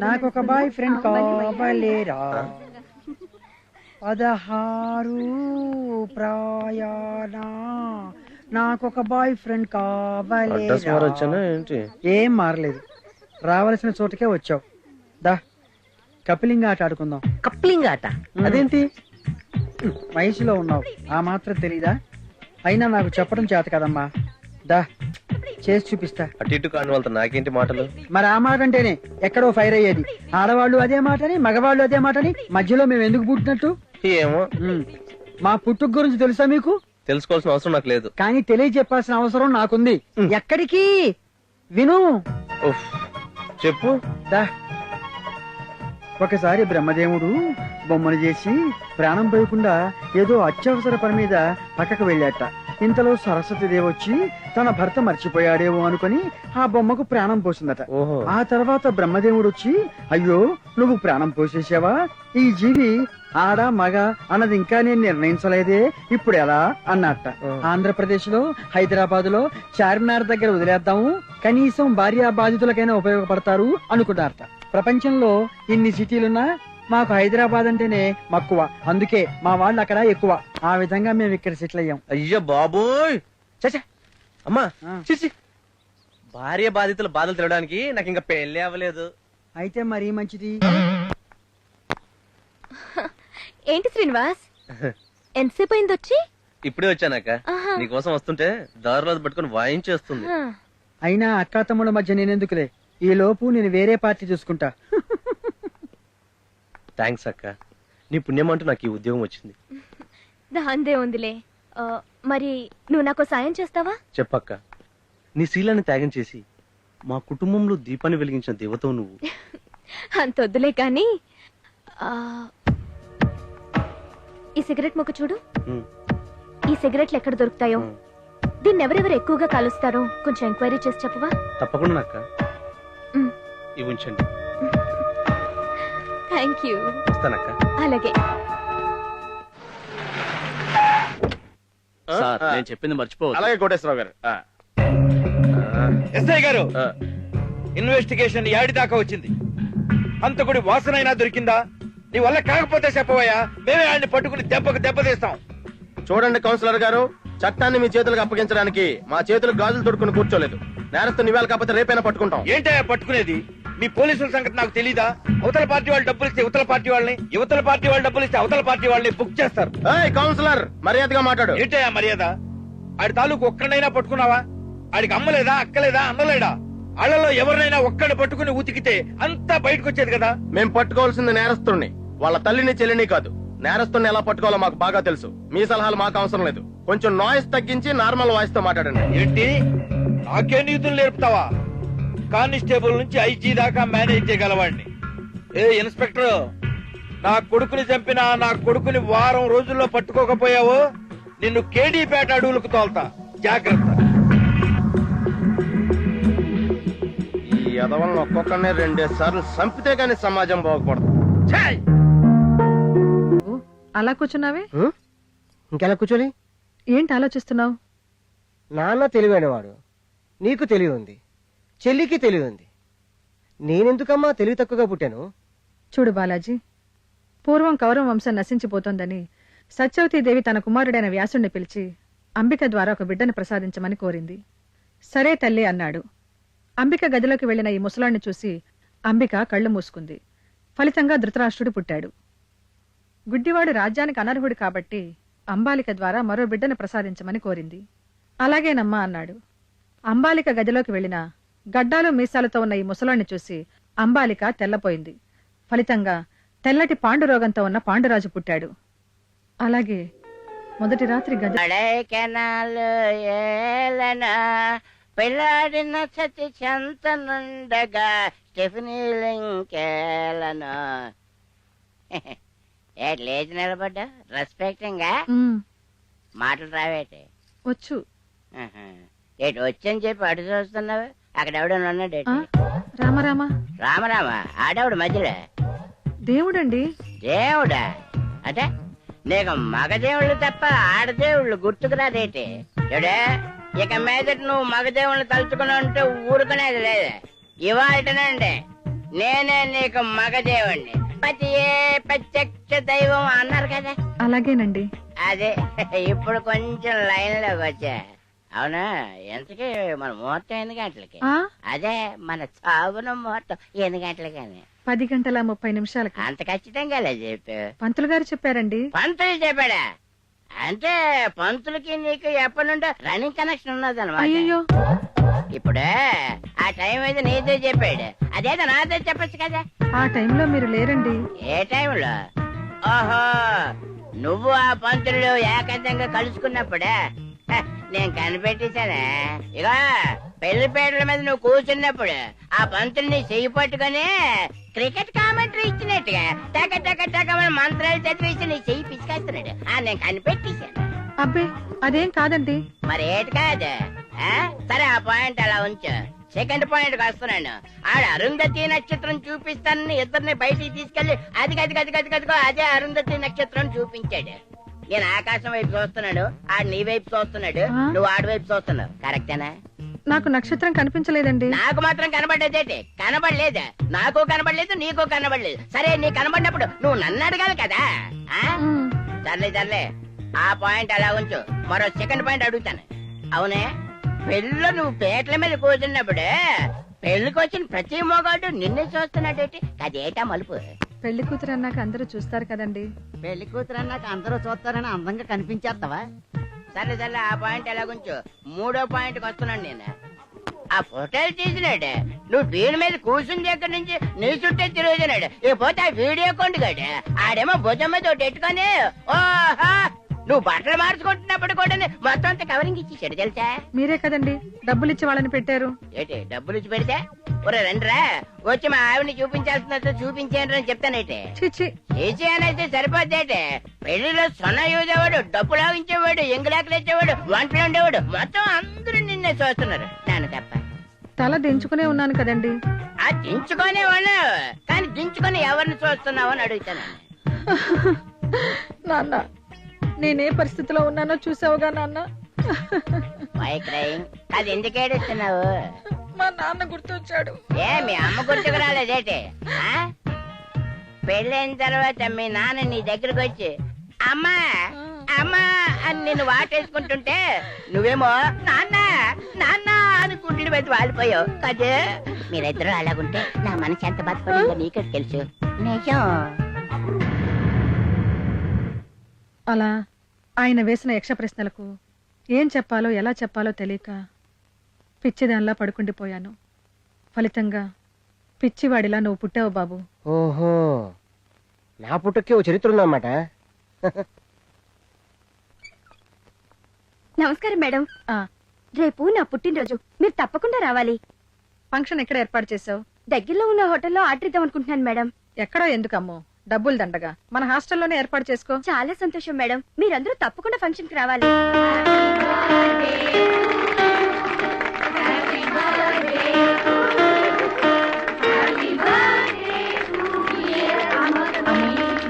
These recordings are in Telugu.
నాకొక బాయ్ ఫ్రెండ్ కావాలేరా 16 ప్రయాణ నాకొక బాయ్ ఫ్రెండ్ కావాలేరా. ఏం మారలేదు, రావాల్సిన చోటుకే వచ్చావు. దా కపిలింగ్ ఆట ఆడుకుందాం. కప్లింగ్ ఆట అదేంటి? వయసులో ఉన్నావు, ఆ మాత్రం తెలీదా? అయినా నాకు చెప్పడం చేత కదమ్మా. దా చేసి చూపిస్తా. అటు ఇటు కాని వాళ్ళతో నాకేంటి మాటలు? మరి ఆ మాట అంటేనే ఎక్కడో ఫైర్ అయ్యేది. ఆడవాళ్ళు అదే మాటని, మగవాళ్ళు అదే మాటని, మధ్యలో మేము ఎందుకు పుట్టినట్టు? ఏమో. మా పుట్టుక గురించి తెలుసా మీకు? తెలుసుకోవాల్సిన అవసరం నాకు లేదు, కానీ తెలియజెప్పాల్సిన అవసరం నాకుంది. ఎక్కడికి విను. చెప్పు. దా ఒకసారి బ్రహ్మదేవుడు బొమ్మను చేసి ప్రాణం పోయకుండా ఏదో అత్యవసర పని మీద పక్కకు వెళ్ళాట. ఇంతలో సరస్వతి వచ్చి తన భర్త మర్చిపోయాడేమో అనుకుని ఆ బొమ్మకు ప్రాణం పోసిందట. ఆ తర్వాత బ్రహ్మదేవుడు వచ్చి, అయ్యో నువ్వు ప్రాణం పోసేసావా? ఈ జీవి ఆడ మగ అన్నది ఇంకా నేను నిర్ణయించలేదే, ఇప్పుడు ఎలా అన్నట్ట. ఆంధ్రప్రదేశ్ లో హైదరాబాద్ లో చార్మినార్ దగ్గర వదిలేద్దాము, కనీసం భార్యా బాధితులకైనా ఉపయోగపడతారు అనుకున్నారట. ప్రపంచంలో ఇన్ని సిటీలున్నా మాకు హైదరాబాద్ అంటేనే మక్కువ, అందుకే మా వాళ్ళు అక్కడ ఎక్కువ. ఆ విధంగా మేము ఇక్కడ సెటిల్ అయ్యాం. అయ్యో బాబోయ్, చచ్చా అమ్మా చిచి, భార్య బాధితుల బాధలు తినడానికి నాకు ఇంకా పెళ్లి అవ్వలేదు. అయితే మరీ మంచిది. ఏంటి శ్రీనివాస్, ఎంతసేపు అయింది వచ్చి? ఇప్పుడే వచ్చానాక. నీకోసం వస్తుంటే దారిలో పట్టుకుని వాయించేస్తుంది. అయినా అక్కా తమ్ముళ్ళ మధ్య నేనెందుకులే, ఈ లోపు నేను వేరే పార్టీ చూసుకుంటా. థ్యాంక్స్ అక్క, నీ పుణ్యం అంటూ నాకు ఈ ఉద్యోగం వచ్చింది. దాందే ఉందిలే. మరి నువ్వు నాకు సాయం చేస్తావా? చెప్పక్క. నీ శీలాన్ని త్యాగం చేసి మా కుటుంబంలో దీపాన్ని వెలిగించిన దేవతవు నువ్వు. అంత వద్దులే కానీ ఈ సిగరెట్ మొక్క చూడు. ఈ సిగరెట్లు ఎక్కడ దొరుకుతాయో, దీన్ని ఎవరెవరు ఎక్కువగా కాలుస్తారో కొంచెం ఎంక్వైరీ చేసి చెప్పవా? తప్పకుండా అక్క. ఇవి ఉంచండి. Thank you. ఇస్తానక్క. అలాగే. సార్ నేను చెప్పింది మర్చిపోవద్దు. అలాగే కోటేశ్వరరావు గారు. ఎస్ఐ గారు, ఇన్వెస్టిగేషన్ యాడి దాకా వచ్చింది? అంతకుడి వాసనైనా దొరికిందా? నీ వల్ల కాకపోతే చెప్పవయ్యా, మేమే ఆయన్ని పట్టుకుని దెబ్బకు దెబ్బతీస్తాం. చూడండి కౌన్సిలర్ గారు, చట్టాన్ని మీ చేతులకు అప్పగించడానికి మా చేతులకు గాజులు తొడుక్కుని కూర్చోలేదు. నేరస్తు నివేళ కాకపోతే రేపైనా పట్టుకుంటాం. ఏంటయ్యా పట్టుకునేది? మీ పోలీసుల సంగతి నాకు తెలీదా? అవతల పార్టీ వాళ్ళు డబ్బులు ఇస్తే యువతల పార్టీ వాళ్ళని, యువతల పార్టీ వాళ్ళు డబ్బులు ఇస్తే అవతల పార్టీ వాళ్ళని బుక్ చేస్తారు. కౌన్సిలర్ మర్యాదగా మాట్లాడు. ఏంటయ్యా మర్యాద? ఆడి తాలూకు ఒక్కడైనా పట్టుకున్నావా? ఆడికి అమ్మలేదా, అక్కలేదా, అన్నలేడా? వాళ్ళలో ఎవరినైనా ఒక్కడు పట్టుకుని ఉతికితే అంతా బయటకు వచ్చేది కదా. మేం పట్టుకోవాల్సింది నేరస్తుడిని, వాళ్ళ తల్లిని చెల్లిని కాదు. నేరస్తుడిని ఎలా పట్టుకోవాలో మాకు బాగా తెలుసు. మీ సలహాలు మాకు అవసరం లేదు. కొంచెం నాయిస్ తగ్గించి నార్మల్ వాయిస్ తో మాట్లాడండి. ఏంటి నాకే నీతులు నేర్పుతావా? కానిస్టేబుల్ నుంచి ఐజీ దాకా మేనేజ్ చేయగలవాడిని. ఏ ఇన్స్పెక్టర్, నా కొడుకుని చంపినా నా కొడుకుని వారం రోజుల్లో పట్టుకోకపోయావో నిన్ను కేడీపేట అడవులకు తోల్తా, జాగ్రత్త. ఈ యదవలను ఒక్కొక్కనే 2 సార్లు చంపితే గాని సమాజం బాగుపడదు. అలా కూర్చున్నావే? ఇంకెలా కూర్చొని ఏంటి ఆలోచిస్తున్నావు? నాన్న తెలివైనవాడు, నీకు తెలివి ఉంది, చెల్లికి తెలివి ఉంది. నేనెందుకమ్మా తెలివి తక్కువగా పుట్టాను? చూడు బాలాజీ, పూర్వం కౌరవ వంశం నశించిపోతోందని సత్యవతీదేవి తన కుమారుడైన వ్యాసుణ్ణి పిలిచి అంబిక ద్వారా ఒక బిడ్డను ప్రసాదించమని కోరింది. సరే తల్లి అన్నాడు. అంబిక గదిలోకి వెళ్లిన ఈ ముసలాన్ని చూసి అంబిక కళ్లు మూసుకుంది. ఫలితంగా ధృతరాష్ట్రుడు పుట్టాడు. గుడ్డివాడు రాజ్యానికి అనర్హుడు కాబట్టి అంబాలిక ద్వారా మరో బిడ్డను ప్రసాదించమని కోరింది. అలాగేనమ్మా అన్నాడు. అంబాలిక గదిలోకి వెళ్లిన గడ్డాలు మీసాలతో ఉన్న ఈ ముసలాన్ని చూసి అంబాలిక తెల్లపోయింది. ఫలితంగా తెల్లటి పాండురోగంతో ఉన్న పాండురాజు పుట్టాడు. అలాగే మొదటి రాత్రి పెళ్ళాడిన సతి చెంతనుండగా స్టెఫినీలింకేలను లేచి నిలబడ్డా రెస్పెక్టింగ్ మాటలు రావేటి? వచ్చు. ఏటి వచ్చని చెప్పి అటు చూస్తున్నావు? అక్కడ ఎవడన్నా ఉన్నాడేటి? రామరామా. రామరామా ఆడవుడు మధ్యలో దేవుడండి. దేవుడా? అంటే నీకు మగదేవుళ్ళు తప్ప ఆడదేవుళ్ళు గుర్తుకురాదేటి? చూడే, ఇక మీదటి నువ్వు మగదేవుళ్ళు తలుచుకుని ఉంటే ఊరుకునేది లేదే. ఇవాళనండి నేనే నీకు మగదేవుణ్ణి, పతియే ప్రత్యక్ష దైవం అన్నారు కదా. అలాగేనండి. అదే ఇప్పుడు కొంచెం లైన్ లోకి వచ్చా. అవునా, ఎంతకీ మన ముహూర్తం ఎన్ని గంటలకి? ఆ అదే మన చావున ముహూర్తం ఎన్ని గంటలకని? 10:30 అంత ఖచ్చితంగా లే చెప్పు. పంతులు గారు చెప్పారండి. పంతులు చెప్పాడా? అంటే పంతులకి నీకు ఎప్పటి నుండో రన్నింగ్ కనెక్షన్ ఉన్నదన్నమాట. అయ్యో, ఇప్పుడు ఆ టైం అయితే నీతో చెప్పాడు, అదేదో నాతో చెప్పచ్చు కదా. ఆ టైంలో మీరు లేరండి. ఏ టైంలో? ఓహో, నువ్వు ఆ పంతులు ఏకాంతంగా కలుసుకున్నప్పుడే హ, నేను కనిపెట్టేశానే. ఇక పెళ్లిపేటల మీద నువ్వు కూర్చున్నప్పుడు ఆ పంతుల్ని చెయ్యి పట్టుకొని క్రికెట్ కామెంటరీ ఇచ్చినట్టుగా టక టక టక మన మంత్రాలు చదివేసి నీ చెయ్యి పిసికేస్తున్నాడు. నేను కనిపెట్టేశాను. అబ్బే, అదేం కాదండి. మరి ఏటి కాదు? సరే, ఆ పాయింట్ అలా ఉంచు. సెకండ్ పాయింట్ వస్తున్నాను. ఆడ అరుంధతి నక్షత్రం చూపిస్తానని ఇద్దరిని బయటికి తీసుకెళ్లి అది గది గది గది గదిగో అదే అరుంధతి నక్షత్రం చూపించాడు. నేను ఆకాశం వైపు చూస్తున్నాడు, ఆడు నీ వైపు చూస్తున్నాడు, నువ్వు ఆడి వైపు చూస్తున్నావు. కరెక్టేనా? నాకు నక్షత్రం కనిపించలేదండి. నాకు మాత్రం కనబడేదేంటి? కనబడలేదు. నాకు కనబడలేదు, నీకు కనబడలేదు. సరే, నీ కనబడినప్పుడు నువ్వు నన్ను అడగాలి కదా. సర్లే సర్లే, ఆ పాయింట్ అలా ఉంచు. మరో సెకండ్ పాయింట్ అడుగుతాను. అవునే, పెళ్ళిలో నువ్వు పేట్ల మీద కూర్చున్నప్పుడు పెళ్లికి వచ్చిన ప్రతి మొగాడు నిన్నే చూస్తున్నాడేటి? అదేటా మలుపు? పెళ్లి కూతురు అన్నాక అందరూ చూస్తారు కదండి. పెళ్లి కూతురు అన్నాక అందరూ చూస్తారని అందంగా కనిపించేస్తావా? సరే సర్లే, ఆ పాయింట్ ఎలాగుంచు. మూడో పాయింట్ వస్తున్నాను నేను. ఆ ఫోటోలు తీసినాడు, నువ్వు దీని మీద కూర్చుని దగ్గర నుంచి నీ చుట్టే తిరుగుతున్నాడు. ఇకపోతే ఆ వీడియో కొండగాడు ఆడేమో భుజం మీద ఒకటి ఎట్టుకొని ఓహా నువ్వు బట్టలు మార్చుకుంటున్నప్పుడు కూడా మొత్తం అంతా కవరింగ్ ఇచ్చేసాడు తెలుసా? మీరే కదండి డబ్బులు ఇచ్చి వాళ్ళని పెట్టారు. ఏంటి డబ్బులు ఇచ్చి పెడితే? ఒరే రండిరా, వచ్చి మా ఆవిడని చూపించాల్సినట్టు చూపించేయండి అని చెప్తానేటి. చిచ్చి, చేసి అనేది సరిపోద్దేటే. పెళ్లిలో సొన్న యూజేవాడు, డబ్బు లాగించేవాడు, ఎంగులాకులు ఇచ్చేవాడు, వంటలు ఉండేవాడు, మొత్తం అందరూ నిన్నే చూస్తున్నారు, నన్ను తప్ప. తల దించుకునే ఉన్నాను కదండి. ఆ దించుకొనే ఉన్నావు, కానీ దించుకొని ఎవరిని చూస్తున్నావు అని అడుగుతాను. నాన్న, నేనే పరిస్థితిలో ఉన్నానో చూసావుగా నాన్న. అది ఎందుకు ఏడుస్తున్నావు? మా నాన్న గుర్తొచ్చాడు. ఏ మీ అమ్మ గుర్తుకు రాలేదేటి? పెళ్ళైన తర్వాత మీ నాన్న నీ దగ్గరకు వచ్చి అమ్మా అమ్మా అని నిన్ను వాటేసుకుంటుంటే నువ్వేమో నాన్న నాన్న అని గుండెల మీద వాలిపోయావు కదే. మీరిద్దరూ అలాగుంటే నా మనసు ఎంత బాధపడిందో నీకే తెలుసు. నిజం. అలా ఆయన వేసిన యక్ష ప్రశ్నలకు ఏం చెప్పాలో ఎలా చెప్పాలో తెలియక పిచ్చిదానిలా పడుకుండిపోయాను. ఫలితంగా పిచ్చివాడిలా నువ్వు పుట్టావు బాబు. ఓహో, నా పుట్టుకి ఓ చరిత్ర ఉందన్నమాట. నమస్కారం మేడం. ఆ, రేపు నా పుట్టినరోజు, మీరు తప్పకుండా రావాలి. ఫంక్షన్ ఎక్కడ ఏర్పాటు చేసావు? దగ్గరలో ఉన్న హోటల్లో ఆర్డర్ ఇద్దాం అనుకుంటున్నాను మేడం. ఎక్కడో ఎందుకమ్మో, డబ్బులు దండగా మన హాస్టల్లోనే ఏర్పాటు చేసుకో. చాలా సంతోషం మేడం, మీరందరూ తప్పకుండా ఫంక్షన్ కి రావాలి.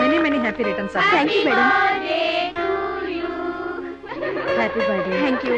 Many many happy returns. Thank you madam. Happy birthday. Thank you.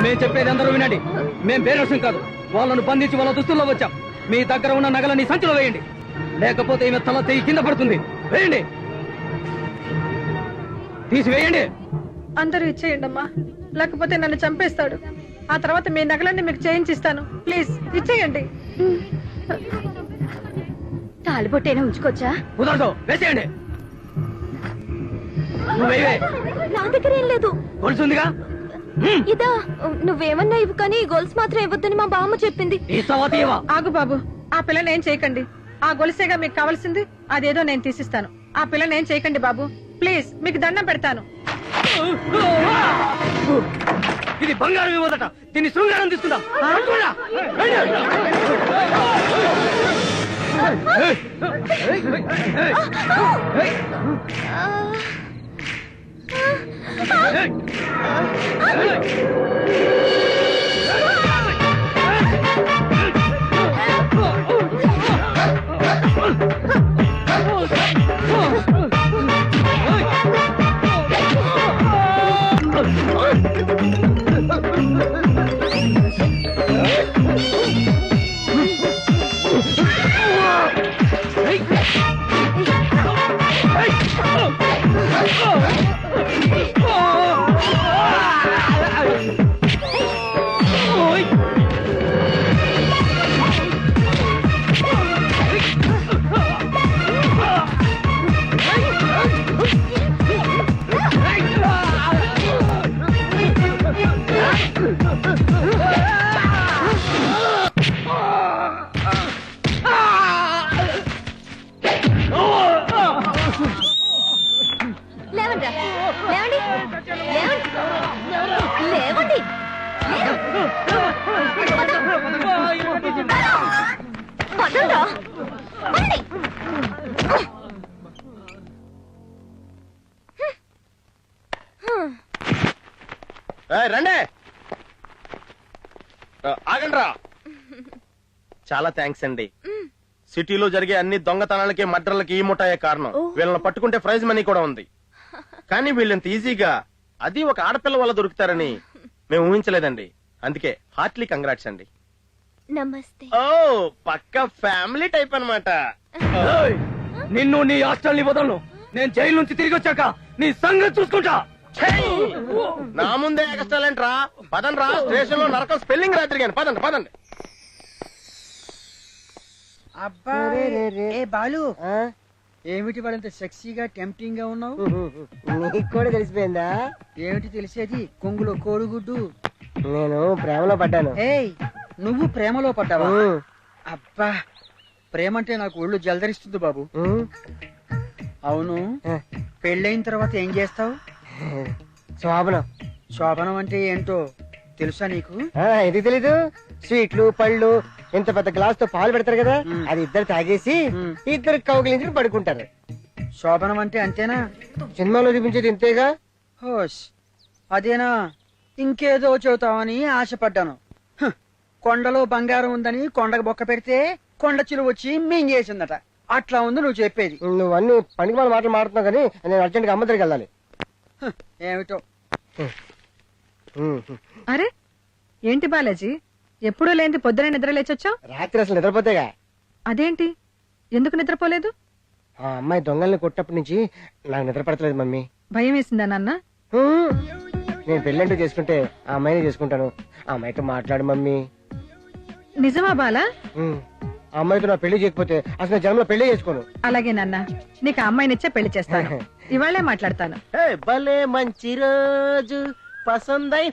మేము చెప్పేది అందరూ వినండి. మేం బేరసం కాదు, వాళ్ళను బంధించి వాళ్ళ దుస్తుల్లో వచ్చాం. మీ దగ్గర ఉన్న నగలని సంచిలో వేయండి, లేకపోతే ఈమె తల తెగి కింద పడుతుంది. వేయండి, తీసివేయండి. అందరూ ఇచ్చేయండి అమ్మా, లేకపోతే నన్ను చంపేస్తాడు. ఆ తర్వాత మీ నగలన్నీ మీకు చేయించిస్తాను. ప్లీజ్ ఇచ్చేయండి. తాలిబొట్టైనా ఉంచుకోవచ్చా? కుదరదు, వేసేయండి. నా దగ్గర ఏం లేదు. కొలుసుందిగా, ఇదా నువ్వేమన్నా ఇవ్వు, కానీ గోల్స్ మాత్రం ఇవ్వద్దని మా బామ్మ చెప్పింది. ఆగు బాబు, ఆ పిల్లని ఏం చేయకండి. ఆ గొలుసేగా మీకు కావాల్సింది, అదేదో నేను తీసిస్తాను. ఆ పిల్లని ఏం చేయకండి బాబు, ప్లీజ్, మీకు దండం పెడతాను. ఇది బంగారం ఇవ్వదట, దీన్ని శృంగారం తీసుకుందాం. లేవండి లేవండి లేవండి లేవండి పదండ్రా. పదండి. రండి ఆగండ్రా. చాలా థ్యాంక్స్ అండి. సిటీలో జరిగే అన్ని దొంగతనాలకి మర్డర్లకి ఈ ముఠాయే కారణం. వీళ్ళని పట్టుకుంటే ప్రైజ్ మనీ కూడా ఉంది. కానీ వీళ్ళంత ఈజీగా అది ఒక ఆడపిల్ల వల్ల దొరుకుతారని మేము ఊహించలేదండి. అందుకే హార్ట్లీ కంగ్రాట్స్ అండి. నమస్తే. ఓ పక్క ఫ్యామిలీ టైప్ అన్నమాట. నిన్ను నీ హాస్టల్ని వదలను. నేను జైలు నుంచి తిరిగి వచ్చాక నీ సంగతి చూసుకుంటా. నా ముందే ఎక్స్ట్రాలెంట్ రా. పదండి రా, స్టేషన్ లో నరకం స్పెల్లింగ్ రాత్రి కానీ. పదండి పదండి. అబ్బా ఏ బాలు, ఆ? ఏమిటి వాడంత సెక్సీగా టెంప్టింగ్ గా ఉన్నావు? నీకు కూడా తెలిసిపోయిందా? ఏమిటి తెలిసేది? కొంగులో కోడిగుడ్డు. నేను ప్రేమలో పడ్డాను. ఏయ్, నువ్వు ప్రేమలో పడ్డావా? ఉమ్, అబ్బా, ప్రేమ అంటే నాకు ఒళ్ళు జలదరిస్తుంది బాబు. ఉమ్. అవును, ఆ, పెళ్ళైన తర్వాత ఏం చేస్తావు? శోభనం. శోభనం అంటే ఏంటో తెలుసా నీకు? ఇది తెలీదు? స్వీట్లు పళ్ళు ఇంత పెద్ద గ్లాస్ తో పాలు పెడతారు కదా, మ్. అది ఇద్దరు తాగేసి మ్. ఇద్దరు కౌగిలించి పడుకుంటారు. శోభనం అంటే అంతేనా? సినిమాలో చూపించేది ఇంతేగా. హోష్, అదేనా? ఇంకేదో చెబుతావని ఆశపడ్డాను. హ్, కొండలో బంగారం ఉందని కొండకు బొక్క పెడితే కొండ చిలువ వచ్చి మింగేసిందట. అట్లా ఉంది నువ్వు చెప్పేది. నువ్వు అన్ని పనికి మన మాటలు మాడుతున్నావు కానీ నేను అర్జెంట్ గా అమ్మ దగ్గరికి వెళ్ళాలి. హ్, ఏమిటో. ఉమ్. అరే ఏంటి బాలాజీ, ఎప్పుడూ లేని పొద్దునే నిద్ర లేచొచ్చావు? రాత్రి అసలు నిద్రపోతేగా. అదేంటి, ఎందుకు నిద్రపోలేదు? ఆ అమ్మాయి దొంగల్ని కొట్టినప్పటి నుంచి నాకు నిద్ర పడతలేదు మమ్మీ. భయం వేసిందా నాన్న? ఉమ్. నేను పెళ్ళంటూ చేసుకుంటే ఆ అమ్మాయిని చేసుకుంటాను. ఆ అమ్మాయితో మాట్లాడు మమ్మీ. నిజమా బాలా? ఉమ్. ఆ అమ్మాయితో నా పెళ్లి చేయకపోతే అసలు నా జన్మలో పెళ్లి చేసుకోను. అలాగే నాన్న, నీకు ఆ అమ్మాయినిచ్చే పెళ్లి చేస్తాను. ఇవాళ్లే మాట్లాడతాను. భలే మంచి రోజు పసందై